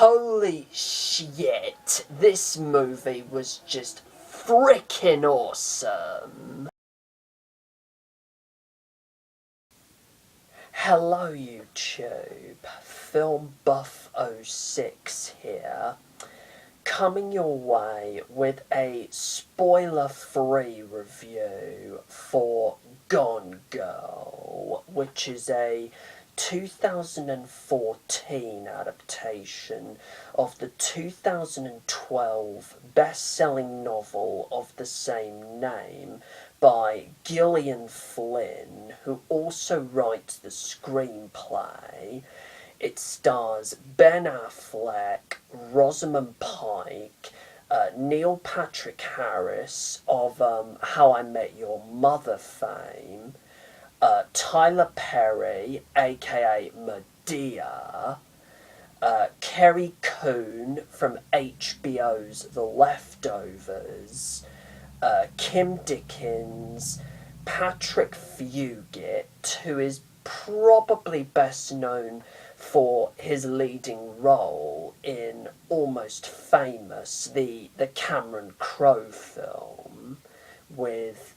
Holy shit, this movie was just freaking awesome. Hello YouTube, Film Buff 06 here, coming your way with a spoiler-free review for Gone Girl, which is a 2014 adaptation of the 2012 best-selling novel of the same name by Gillian Flynn, who also writes the screenplay. It stars Ben Affleck, Rosamund Pike, Neil Patrick Harris of How I Met Your Mother fame, Tyler Perry, aka Medea, Carrie Coon from HBO's The Leftovers, Kim Dickens, Patrick Fugit, who is probably best known for his leading role in Almost Famous, the Cameron Crowe film, with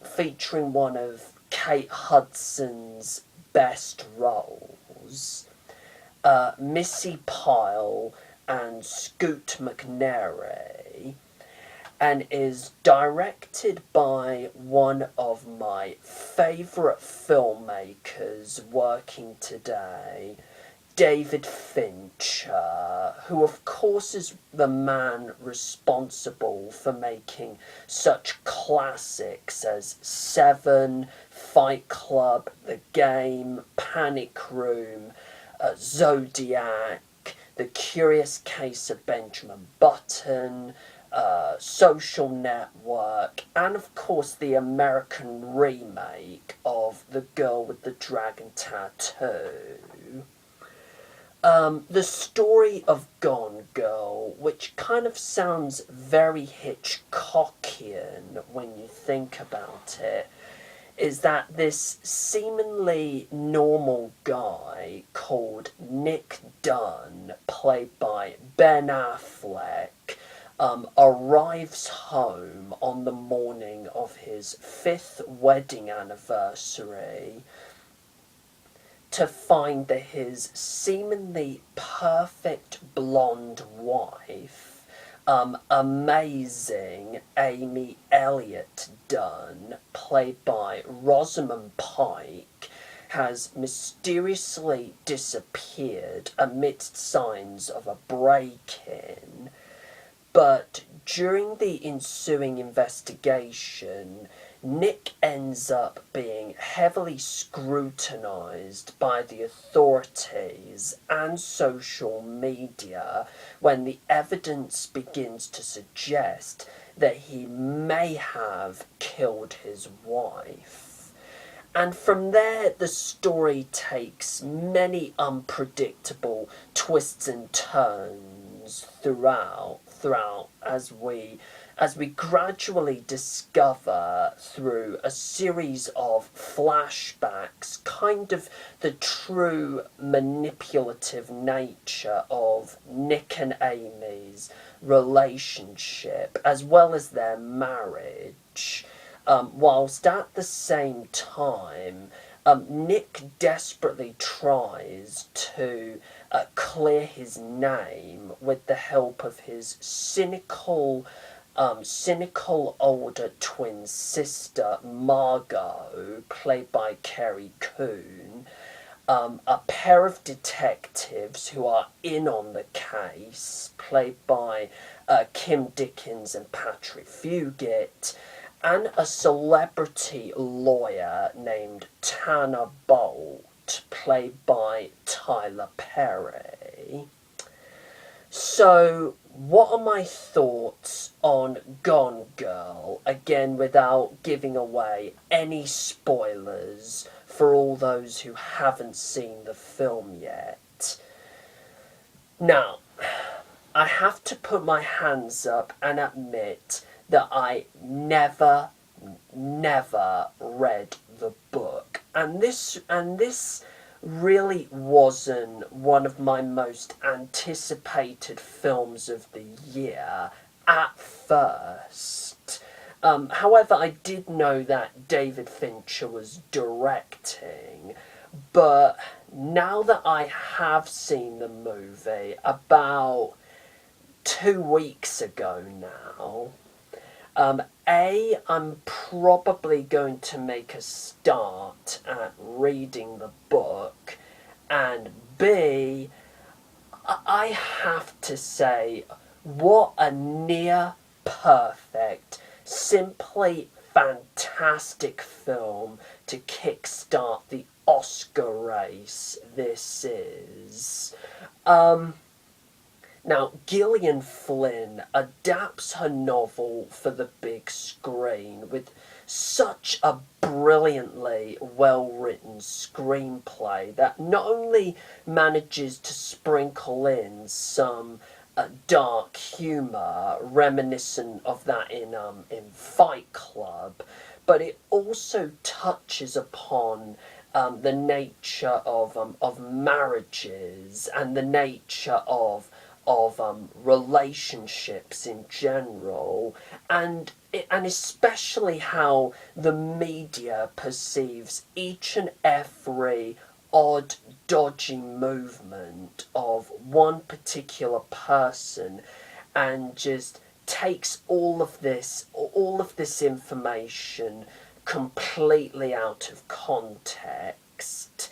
featuring one of Kate Hudson's best roles, Missi, Pyle and Scoot McNairy, and is directed by one of my favourite filmmakers working today, David Fincher, who of course is the man responsible for making such classics as Seven, Fight Club, The Game, Panic Room, Zodiac, The Curious Case of Benjamin Button, Social Network, and of course the American remake of The Girl with the Dragon Tattoo. The story of Gone Girl, which kind of sounds very Hitchcockian when you think about it, is that this seemingly normal guy called Nick Dunn, played by Ben Affleck, arrives home on the morning of his 5th wedding anniversary to find that his seemingly perfect blonde wife, amazing Amy Elliott Dunn, played by Rosamund Pike, has mysteriously disappeared amidst signs of a break-in. But during the ensuing investigation, Nick ends up being heavily scrutinised by the authorities and social media when the evidence begins to suggest that he may have killed his wife. And from there, the story takes many unpredictable twists and turns throughout as we gradually discover through a series of flashbacks kind of the true manipulative nature of Nick and Amy's relationship, as well as their marriage, whilst at the same time Nick desperately tries to clear his name with the help of his cynical older twin sister Margot, played by Carrie Coon, a pair of detectives who are in on the case, played by Kim Dickens and Patrick Fugit, and a celebrity lawyer named Tanner Bolt, played by Tyler Perry. So, what are my thoughts on Gone Girl? Again, without giving away any spoilers for all those who haven't seen the film yet. Now, I have to put my hands up and admit that I never read the book. And this really wasn't one of my most anticipated films of the year at first. However, I did know that David Fincher was directing, but now that I have seen the movie about 2 weeks ago now, I'm probably going to make a start at reading the book, and B, I have to say, what a near perfect, simply fantastic film to kickstart the Oscar race this is. Now, Gillian Flynn adapts her novel for the big screen with such a brilliantly well-written screenplay that not only manages to sprinkle in some dark humour reminiscent of that in Fight Club, but it also touches upon the nature of marriages and the nature of relationships in general, and especially how the media perceives each and every odd, dodgy movement of one particular person, and just takes all of this information completely out of context.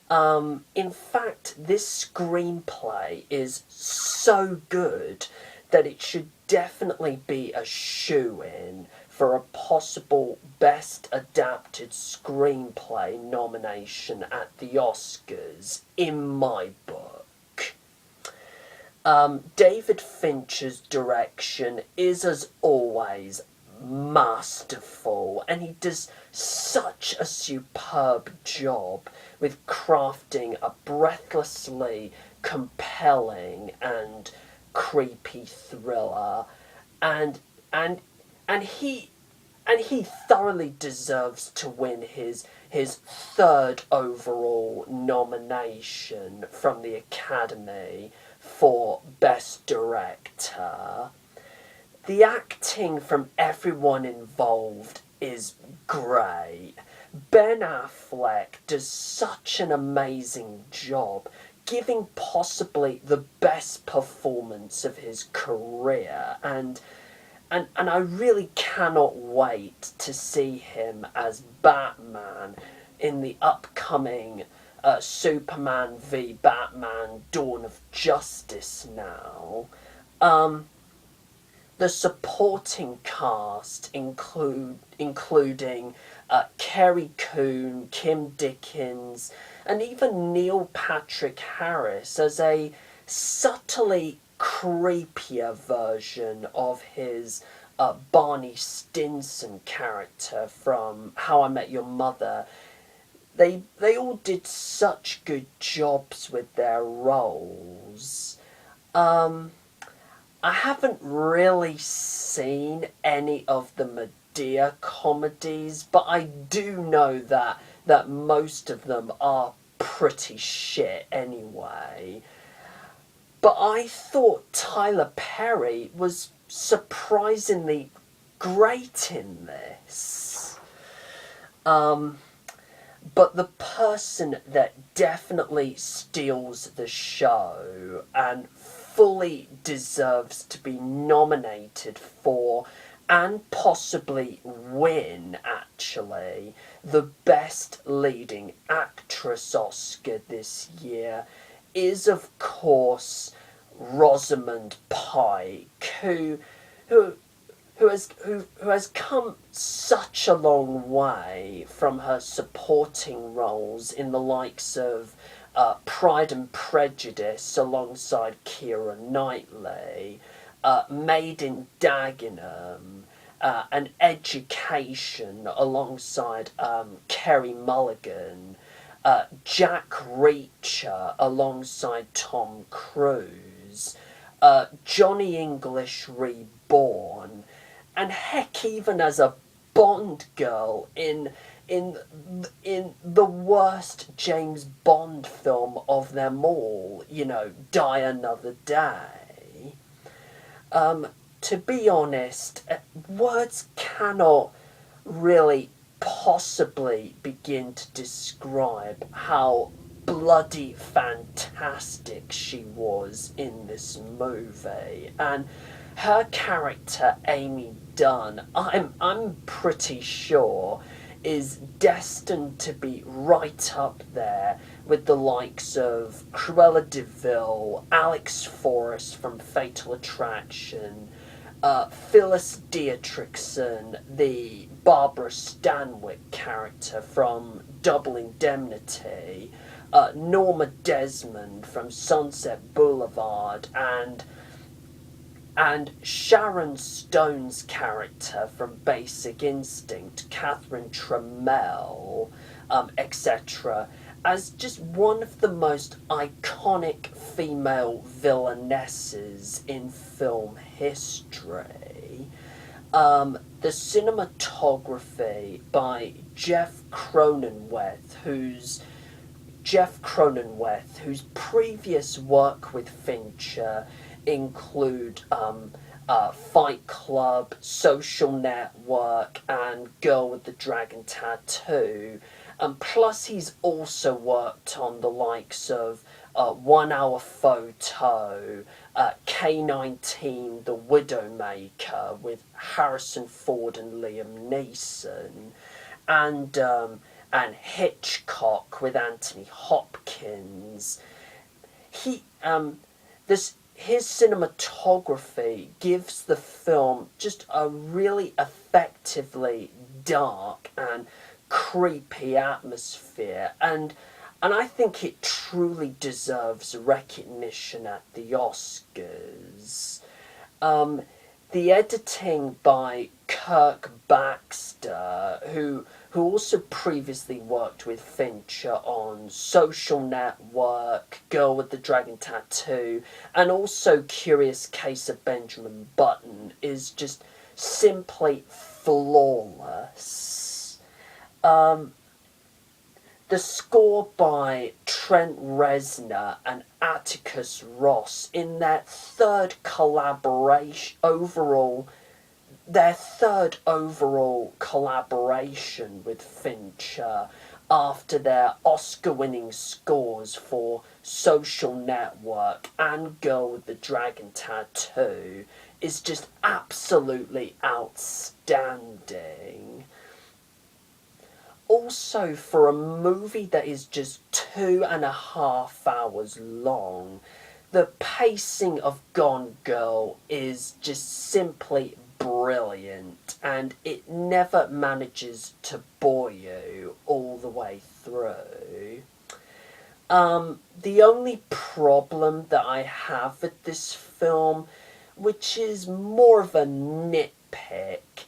In fact, this screenplay is so good that it should definitely be a shoo-in for a possible Best Adapted Screenplay nomination at the Oscars, in my book. David Fincher's direction is, as always, masterful, and he does such a superb job with crafting a breathlessly compelling and creepy thriller, and he thoroughly deserves to win his third overall nomination from the Academy for Best Director. The acting from everyone involved is great. Ben Affleck does such an amazing job, giving possibly the best performance of his career, and I really cannot wait to see him as Batman in the upcoming Superman v Batman Dawn of Justice now. The supporting cast including Carrie, Coon, Kim Dickens, and even Neil Patrick Harris as a subtly creepier version of his Barney Stinson character from How I Met Your Mother. They all did such good jobs with their roles. I haven't really seen any of the Medea comedies, but I do know that most of them are pretty shit anyway. But I thought Tyler Perry was surprisingly great in this. But the person that definitely steals the show and fully deserves to be nominated for, and possibly win, actually, the Best Leading Actress Oscar this year is, of course, Rosamund Pike, who has come such a long way from her supporting roles in the likes of Pride and Prejudice alongside Keira Knightley, Made in Dagenham, and Education alongside Kerry Mulligan, Jack Reacher alongside Tom Cruise, Johnny English Reborn, and heck, even as a Bond girl in in the worst James Bond film of them all, you know, Die Another Day. To be honest, words cannot really possibly begin to describe how bloody fantastic she was in this movie. And her character, Amy Dunn, I'm pretty sure is destined to be right up there with the likes of Cruella de Vil, Alex Forrest from Fatal Attraction, Phyllis Dietrichson, the Barbara Stanwyck character from Double Indemnity, Norma Desmond from Sunset Boulevard, and Sharon Stone's character from Basic Instinct, Catherine Trammell, etc., as just one of the most iconic female villainesses in film history. The cinematography by Jeff Cronenweth, whose previous work with Fincher include Fight Club, Social Network, and Girl with the Dragon Tattoo. Plus, he's also worked on the likes of 1 Hour Photo, K-19, The Widowmaker with Harrison Ford and Liam Neeson, and Hitchcock with Anthony Hopkins. His cinematography gives the film just a really effectively dark and creepy atmosphere, and I think it truly deserves recognition at the Oscars. The editing by Kirk Baxter, who also previously worked with Fincher on Social Network, Girl with the Dragon Tattoo, and also Curious Case of Benjamin Button, is just simply flawless. The score by Trent Reznor and Atticus Ross in their third overall collaboration with Fincher after their Oscar-winning scores for Social Network and Girl with the Dragon Tattoo is just absolutely outstanding. Also, for a movie that is just 2.5 hours long, the pacing of Gone Girl is just simply brilliant, and it never manages to bore you all the way through. The only problem that I have with this film, which is more of a nitpick,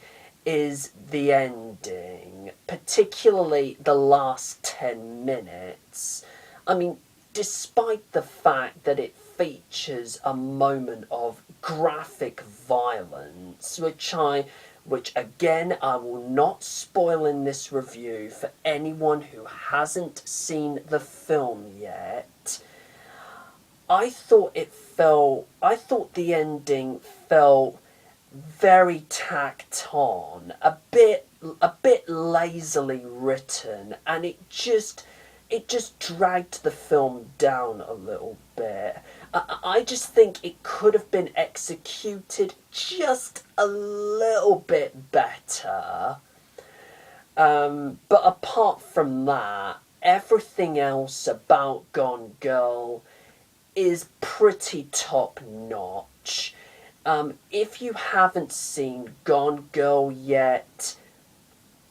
is the ending, particularly the last 10 minutes. I mean, despite the fact that it features a moment of graphic violence, which again I will not spoil in this review for anyone who hasn't seen the film yet, I thought the ending felt very tacked on, a bit lazily written, and it just dragged the film down a little bit. I just think it could have been executed just a little bit better. But apart from that, everything else about Gone Girl is pretty top notch. If you haven't seen Gone Girl yet,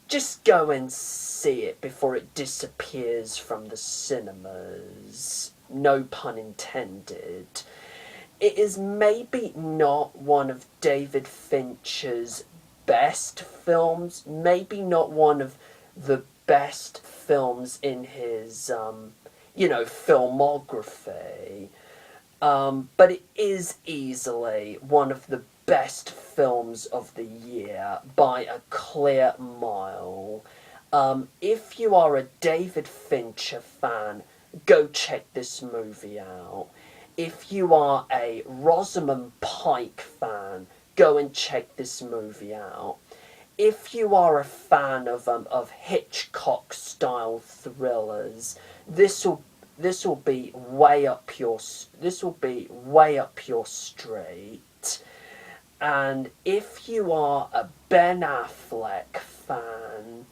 just go and see it before it disappears from the cinemas. No pun intended. It is maybe not one of David Fincher's best films, maybe not one of the best films in his, filmography. But it is easily one of the best films of the year by a clear mile. If you are a David Fincher fan, go check this movie out. If you are a Rosamund Pike fan, go and check this movie out. If you are a fan of Hitchcock style thrillers, this will be way up your street. And if you are a Ben Affleck fan,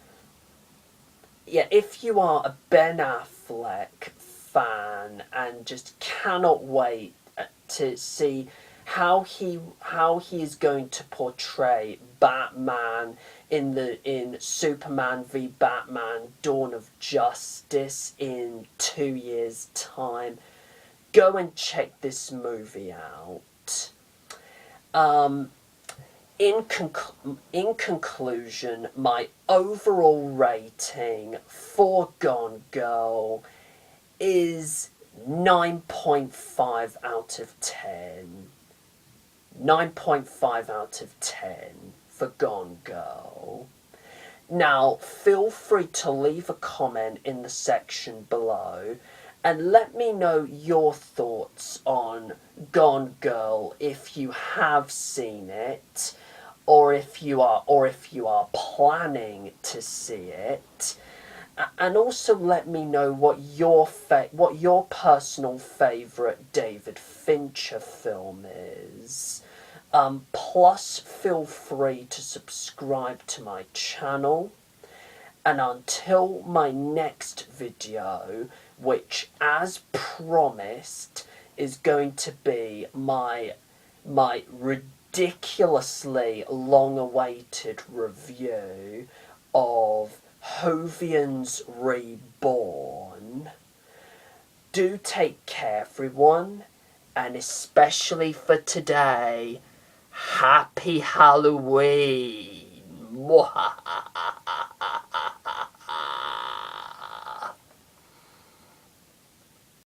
if you are a Ben Affleck fan and just cannot wait to see how he is going to portray Batman in Superman v Batman Dawn of Justice in 2 years' time, go and check this movie out. In conclusion, my overall rating for Gone Girl is 9.5 out of 10. 9.5 out of 10 for Gone Girl. Now, feel free to leave a comment in the section below and let me know your thoughts on Gone Girl if you have seen it, or if you are planning to see it. And also let me know what your personal favourite David Fincher film is. Plus, feel free to subscribe to my channel. And until my next video, which, as promised, is going to be my ridiculously long-awaited review of Whovians Reborn. Do take care, everyone, and especially for today, Happy Halloween! Mwahaha.